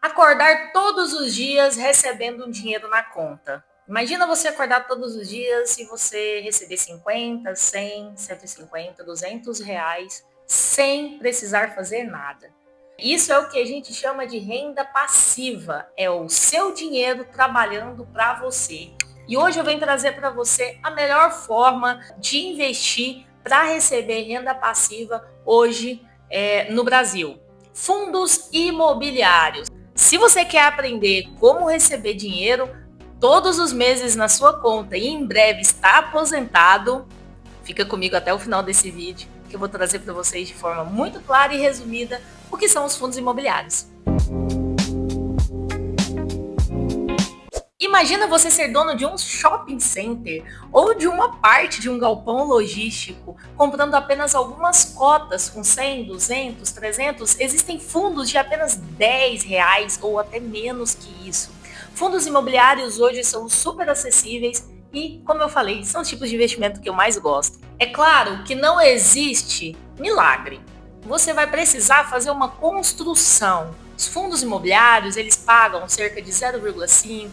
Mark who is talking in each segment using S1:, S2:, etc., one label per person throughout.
S1: Acordar todos os dias recebendo um dinheiro na conta. Imagina você acordar todos os dias e você receber 50, 100, 150, R$ 200 sem precisar fazer nada. Isso é o que a gente chama de renda passiva. É o seu dinheiro trabalhando para você. E hoje eu venho trazer para você a melhor forma de investir para receber renda passiva hoje no Brasil. Fundos imobiliários. Se você quer aprender como receber dinheiro todos os meses na sua conta e em breve estar aposentado, fica comigo até o final desse vídeo, que eu vou trazer para vocês de forma muito clara e resumida o que são os fundos imobiliários. Imagina você ser dono de um shopping center ou de uma parte de um galpão logístico, comprando apenas algumas cotas com 100, 200, 300. Existem fundos de apenas R$ 10 ou até menos que isso. Fundos imobiliários hoje são super acessíveis e, como eu falei, são os tipos de investimento que eu mais gosto. É claro que não existe milagre. Você vai precisar fazer uma construção. Os fundos imobiliários, eles pagam cerca de 0,5%,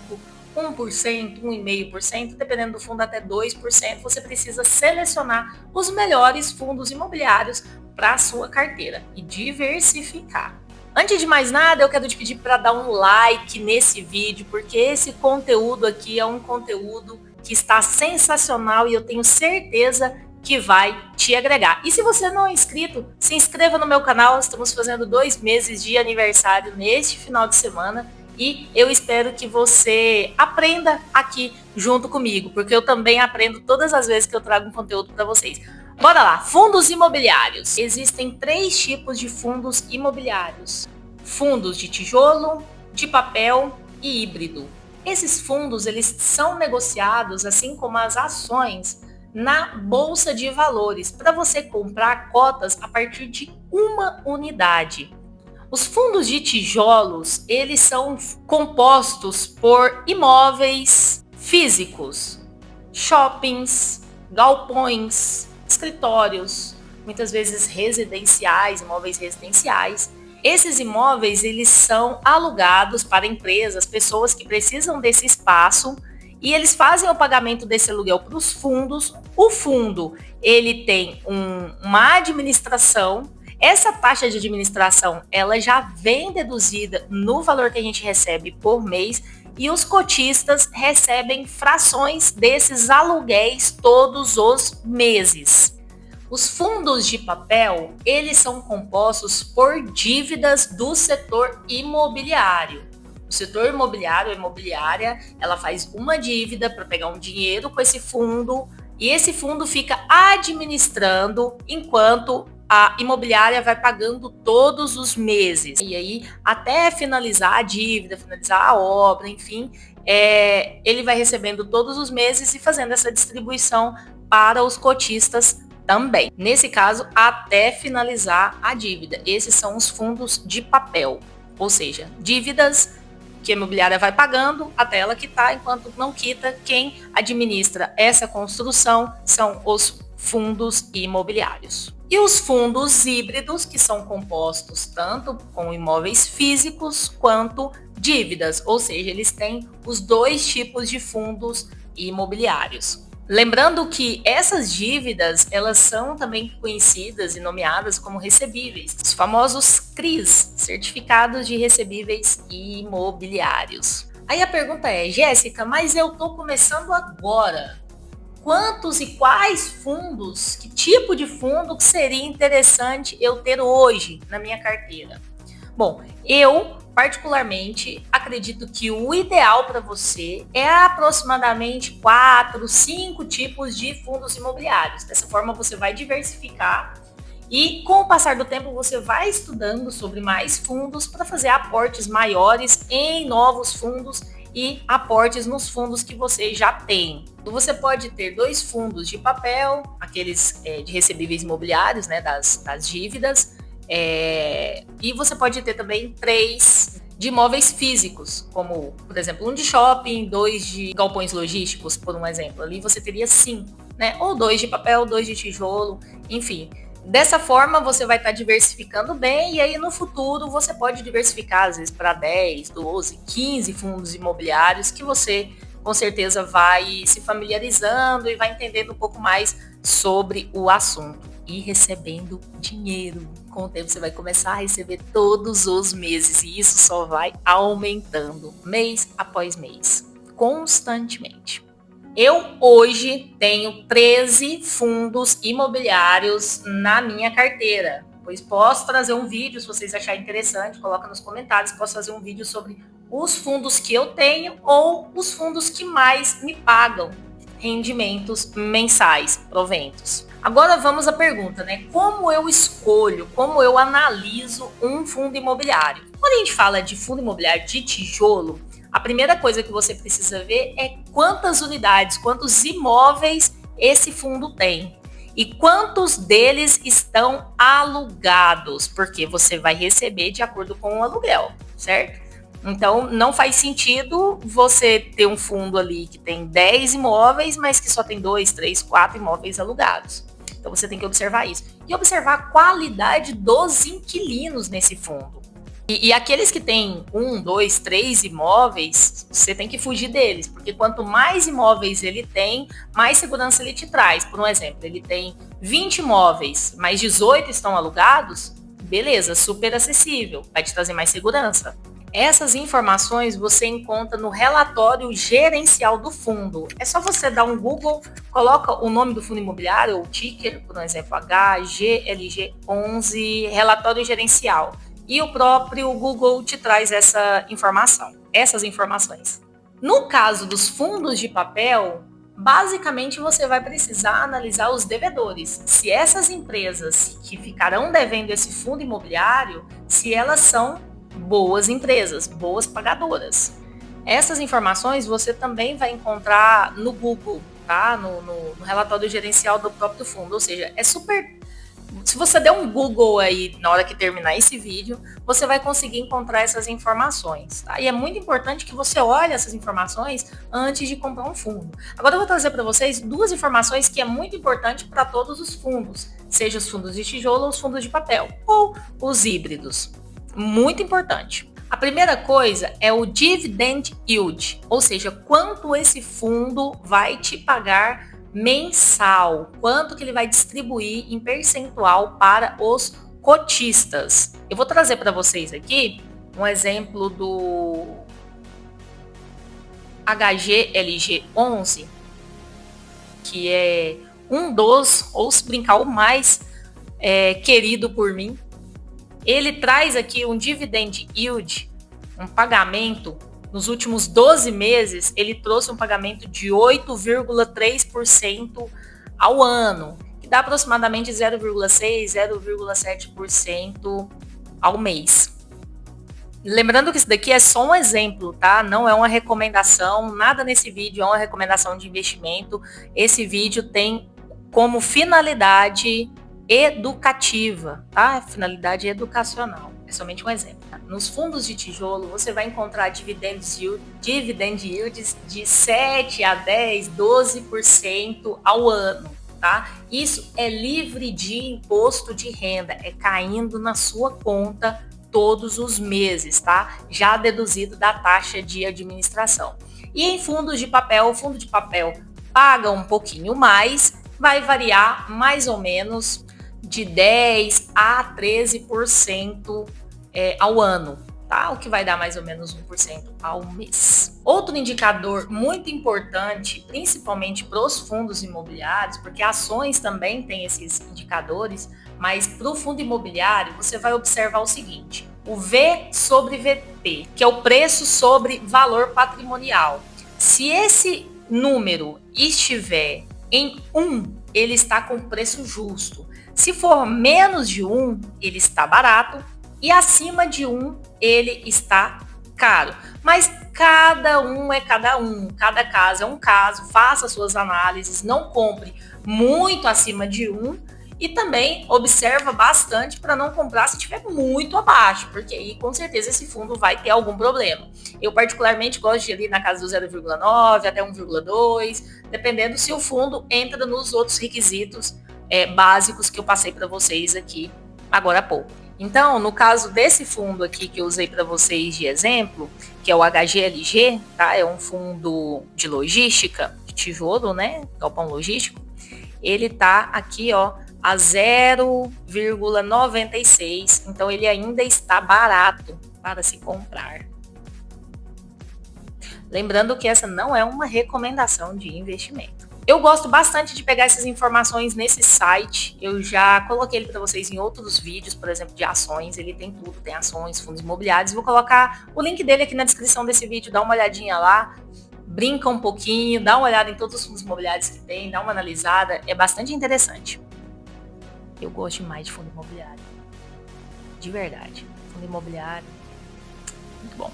S1: 1%, 1,5%, dependendo do fundo até 2%, você precisa selecionar os melhores fundos imobiliários para a sua carteira e diversificar. Antes de mais nada, eu quero te pedir para dar um like nesse vídeo, porque esse conteúdo aqui é um conteúdo que está sensacional e eu tenho certeza que vai te agregar. E se você não é inscrito, se inscreva no meu canal, estamos fazendo 2 meses de aniversário neste final de semana. E eu espero que você aprenda aqui junto comigo, porque eu também aprendo todas as vezes que eu trago um conteúdo para vocês. Bora lá, fundos imobiliários. Existem 3 tipos de fundos imobiliários: fundos de tijolo, de papel e híbrido. Esses fundos, eles são negociados, assim como as ações, na bolsa de valores, para você comprar cotas a partir de uma unidade. Os fundos de tijolos, eles são compostos por imóveis físicos, shoppings, galpões, escritórios, muitas vezes residenciais, imóveis residenciais. Esses imóveis, eles são alugados para empresas, pessoas que precisam desse espaço, e eles fazem o pagamento desse aluguel para os fundos. O fundo, ele tem uma administração. Essa taxa de administração, ela já vem deduzida no valor que a gente recebe por mês e os cotistas recebem frações desses aluguéis todos os meses. Os fundos de papel, eles são compostos por dívidas do setor imobiliário. O setor imobiliário, a imobiliária, ela faz uma dívida para pegar um dinheiro com esse fundo e esse fundo fica administrando enquanto a imobiliária vai pagando todos os meses. E aí, até finalizar a dívida, finalizar a obra, enfim, ele vai recebendo todos os meses e fazendo essa distribuição para os cotistas também. Nesse caso, até finalizar a dívida. Esses são os fundos de papel, ou seja, dívidas que a imobiliária vai pagando até ela quitar, enquanto não quita, quem administra essa construção são os fundos imobiliários. E os fundos híbridos, que são compostos tanto com imóveis físicos quanto dívidas, ou seja, eles têm os 2 tipos de fundos imobiliários. Lembrando que essas dívidas, elas são também conhecidas e nomeadas como recebíveis, os famosos CRIs, Certificados de Recebíveis Imobiliários. Aí a pergunta é, Jéssica, mas eu estou começando agora. Quantos e quais fundos, que tipo de fundo que seria interessante eu ter hoje na minha carteira? Bom, eu particularmente acredito que o ideal para você é aproximadamente 4, 5 tipos de fundos imobiliários. Dessa forma você vai diversificar e com o passar do tempo você vai estudando sobre mais fundos para fazer aportes maiores em novos fundos e aportes nos fundos que você já tem. Você pode ter 2 fundos de papel, aqueles de recebíveis imobiliários, né, das dívidas, e você pode ter também 3 de imóveis físicos, como, por exemplo, um de shopping, 2 de galpões logísticos, por um exemplo. Ali você teria 5, né? Ou 2 de papel, 2 de tijolo, enfim. Dessa forma, você vai estar diversificando bem e aí no futuro você pode diversificar, às vezes, para 10, 12, 15 fundos imobiliários que você, com certeza, vai se familiarizando e vai entendendo um pouco mais sobre o assunto e recebendo dinheiro. Com o tempo, você vai começar a receber todos os meses e isso só vai aumentando mês após mês, constantemente. Eu hoje tenho 13 fundos imobiliários na minha carteira, pois posso trazer um vídeo, se vocês acharem interessante, coloca nos comentários, posso fazer um vídeo sobre os fundos que eu tenho ou os fundos que mais me pagam rendimentos mensais, proventos. Agora vamos à pergunta, né? Como eu escolho, como eu analiso um fundo imobiliário? Quando a gente fala de fundo imobiliário de tijolo, a primeira coisa que você precisa ver é quantas unidades, quantos imóveis esse fundo tem e quantos deles estão alugados, porque você vai receber de acordo com o aluguel, certo? Então, não faz sentido você ter um fundo ali que tem 10 imóveis, mas que só tem 2, 3, 4 imóveis alugados. Então, você tem que observar isso. E observar a qualidade dos inquilinos nesse fundo. E aqueles que têm 1, 2, 3 imóveis, você tem que fugir deles, porque quanto mais imóveis ele tem, mais segurança ele te traz. Por um exemplo, ele tem 20 imóveis, mas 18 estão alugados, beleza, super acessível, vai te trazer mais segurança. Essas informações você encontra no relatório gerencial do fundo. É só você dar um Google, coloca o nome do fundo imobiliário, ou ticker, por exemplo, HGLG11, relatório gerencial. E o próprio Google te traz essas informações. No caso dos fundos de papel, basicamente você vai precisar analisar os devedores. Se essas empresas que ficarão devendo esse fundo imobiliário, se elas são boas empresas, boas pagadoras. Essas informações você também vai encontrar no Google, tá? No relatório gerencial do próprio fundo. Ou seja, é super. Se você der um Google aí na hora que terminar esse vídeo, você vai conseguir encontrar essas informações, tá? E é muito importante que você olhe essas informações antes de comprar um fundo. Agora eu vou trazer para vocês duas informações que é muito importante para todos os fundos, seja os fundos de tijolo ou os fundos de papel, ou os híbridos. Muito importante. A primeira coisa é o dividend yield, ou seja, quanto esse fundo vai te pagar mensal, quanto que ele vai distribuir em percentual para os cotistas. Eu vou trazer para vocês aqui um exemplo do HGLG11, que é um dos, ou se brincar, o mais querido por mim. Ele traz aqui um dividend yield, um pagamento. Nos últimos 12 meses, ele trouxe um pagamento de 8,3% ao ano, que dá aproximadamente 0,6%, 0,7% ao mês. Lembrando que isso daqui é só um exemplo, tá? Não é uma recomendação, nada nesse vídeo é uma recomendação de investimento. Esse vídeo tem como finalidade educativa, tá? Finalidade educacional. É somente um exemplo. Nos fundos de tijolo, você vai encontrar dividend yields de 7 a 10, 12% ao ano, tá? Isso é livre de imposto de renda, é caindo na sua conta todos os meses, tá? Já deduzido da taxa de administração. E em fundos de papel, o fundo de papel paga um pouquinho mais, vai variar mais ou menos de 10 a 13% ao ano, tá? O que vai dar mais ou menos 1% ao mês. Outro indicador muito importante, principalmente para os fundos imobiliários, porque ações também têm esses indicadores, mas para o fundo imobiliário você vai observar o seguinte: o V sobre VP, que é o preço sobre valor patrimonial. Se esse número estiver em 1, ele está com preço justo. Se for menos de 1, ele está barato. E acima de 1, ele está caro. Mas cada um é cada um. Cada caso é um caso. Faça suas análises. Não compre muito acima de 1. E também observa bastante para não comprar se estiver muito abaixo. Porque aí, com certeza, esse fundo vai ter algum problema. Eu, particularmente, gosto de ir ali na casa do 0,9 até 1,2. Dependendo se o fundo entra nos outros requisitos básicos que eu passei para vocês aqui agora há pouco. Então, no caso desse fundo aqui que eu usei para vocês de exemplo, que é o HGLG, tá? É um fundo de logística, de tijolo, né? Galpão logístico. Ele tá aqui, ó, a 0,96. Então, ele ainda está barato para se comprar. Lembrando que essa não é uma recomendação de investimento. Eu gosto bastante de pegar essas informações nesse site. Eu já coloquei ele para vocês em outros vídeos, por exemplo, de ações. Ele tem tudo, tem ações, fundos imobiliários. Vou colocar o link dele aqui na descrição desse vídeo. Dá uma olhadinha lá, brinca um pouquinho, dá uma olhada em todos os fundos imobiliários que tem, dá uma analisada. É bastante interessante. Eu gosto demais de fundo imobiliário. De verdade. Fundo imobiliário, muito bom.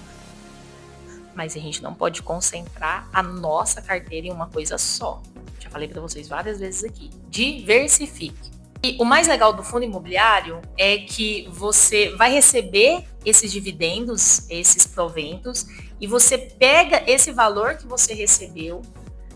S1: Mas a gente não pode concentrar a nossa carteira em uma coisa só. Já falei para vocês várias vezes aqui. Diversifique. E o mais legal do fundo imobiliário é que você vai receber esses dividendos, esses proventos, e você pega esse valor que você recebeu.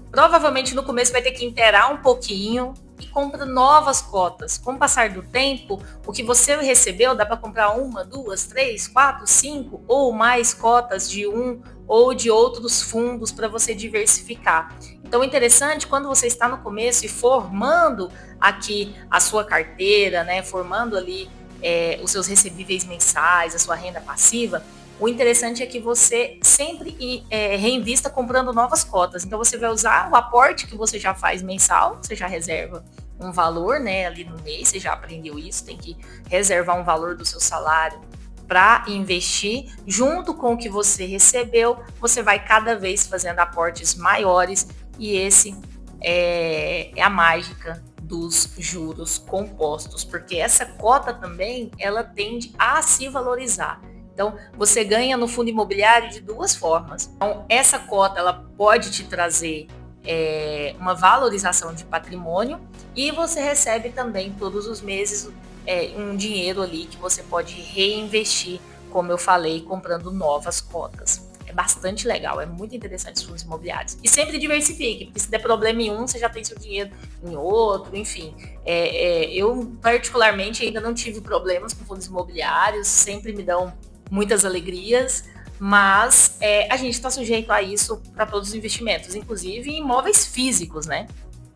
S1: Provavelmente no começo vai ter que inteirar um pouquinho e compra novas cotas. Com o passar do tempo, o que você recebeu dá para comprar 1, 2, 3, 4, 5 ou mais cotas de um ou de outros fundos para você diversificar. Então, interessante quando você está no começo e formando aqui a sua carteira, né, formando ali os seus recebíveis mensais, a sua renda passiva. O interessante é que você sempre reinvista comprando novas cotas. Então, você vai usar o aporte que você já faz mensal, você já reserva um valor, né, ali no mês, você já aprendeu isso, tem que reservar um valor do seu salário para investir. Junto com o que você recebeu, você vai cada vez fazendo aportes maiores e esse é a mágica dos juros compostos, porque essa cota também, ela tende a se valorizar. Então, você ganha no fundo imobiliário de duas formas. Então, essa cota ela pode te trazer uma valorização de patrimônio e você recebe também todos os meses um dinheiro ali que você pode reinvestir, como eu falei, comprando novas cotas. É bastante legal, é muito interessante os fundos imobiliários. E sempre diversifique, porque se der problema em um, você já tem seu dinheiro em outro, enfim. Eu, particularmente, ainda não tive problemas com fundos imobiliários, sempre me dão muitas alegrias, mas a gente está sujeito a isso para todos os investimentos, inclusive em imóveis físicos, né?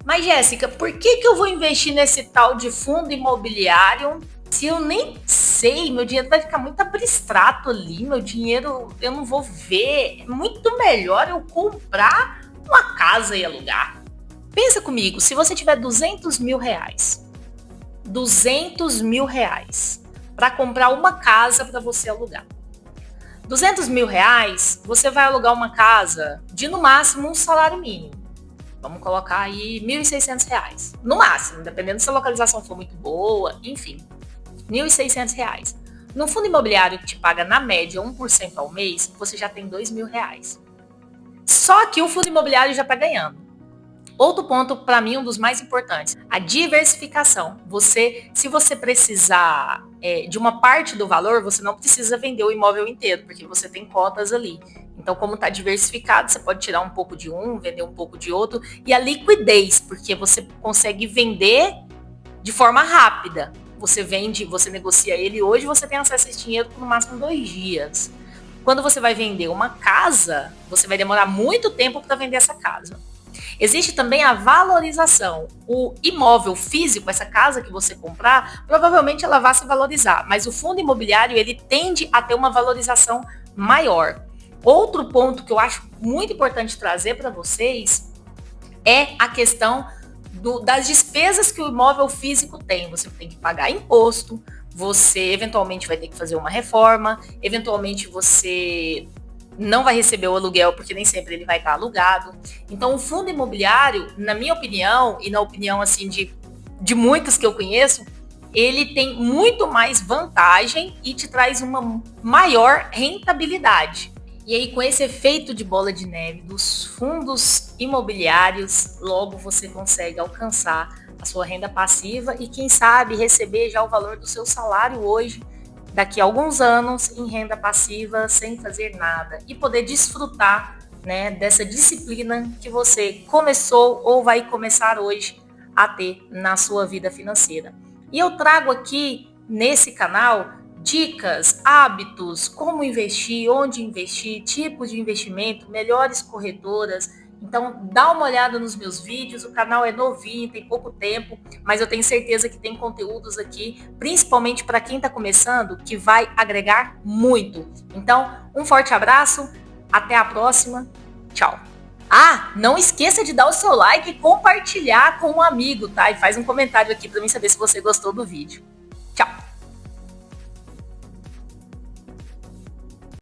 S1: Mas, Jéssica, por que eu vou investir nesse tal de fundo imobiliário se eu nem sei? Meu dinheiro vai ficar muito abstrato ali, meu dinheiro eu não vou ver. É muito melhor eu comprar uma casa e alugar. Pensa comigo, se você tiver 200 mil reais, 200 mil reais para comprar uma casa para você alugar. 200 mil reais, você vai alugar uma casa de no máximo um salário mínimo. Vamos colocar aí R$ 1.600, no máximo, dependendo se a localização for muito boa, enfim, R$ 1.600. No fundo imobiliário que te paga na média 1% ao mês, você já tem R$ 2.000. Só que o fundo imobiliário já está ganhando. Outro ponto, para mim, um dos mais importantes, a diversificação. Se você precisar de uma parte do valor, você não precisa vender o imóvel inteiro, porque você tem cotas ali. Então, como está diversificado, você pode tirar um pouco de um, vender um pouco de outro. E a liquidez, porque você consegue vender de forma rápida. Você vende, você negocia ele hoje, você tem acesso a esse dinheiro por no máximo 2 dias. Quando você vai vender uma casa, você vai demorar muito tempo para vender essa casa. Existe também a valorização. O imóvel físico, essa casa que você comprar, provavelmente ela vai se valorizar, mas o fundo imobiliário ele tende a ter uma valorização maior. Outro ponto que eu acho muito importante trazer para vocês é a questão das despesas que o imóvel físico tem. Você tem que pagar imposto, você eventualmente vai ter que fazer uma reforma, eventualmente você não vai receber o aluguel, porque nem sempre ele vai estar alugado. Então, o fundo imobiliário, na minha opinião, e na opinião assim de muitos que eu conheço, ele tem muito mais vantagem e te traz uma maior rentabilidade. E aí, com esse efeito de bola de neve dos fundos imobiliários, logo você consegue alcançar a sua renda passiva e, quem sabe, receber já o valor do seu salário hoje, daqui a alguns anos, em renda passiva, sem fazer nada. E poder desfrutar, né, dessa disciplina que você começou ou vai começar hoje a ter na sua vida financeira. E eu trago aqui nesse canal dicas, hábitos, como investir, onde investir, tipos de investimento, melhores corretoras. Então, dá uma olhada nos meus vídeos, o canal é novinho, tem pouco tempo, mas eu tenho certeza que tem conteúdos aqui, principalmente para quem está começando, que vai agregar muito. Então, um forte abraço, até a próxima, tchau! Ah, não esqueça de dar o seu like e compartilhar com um amigo, tá? E faz um comentário aqui para mim saber se você gostou do vídeo.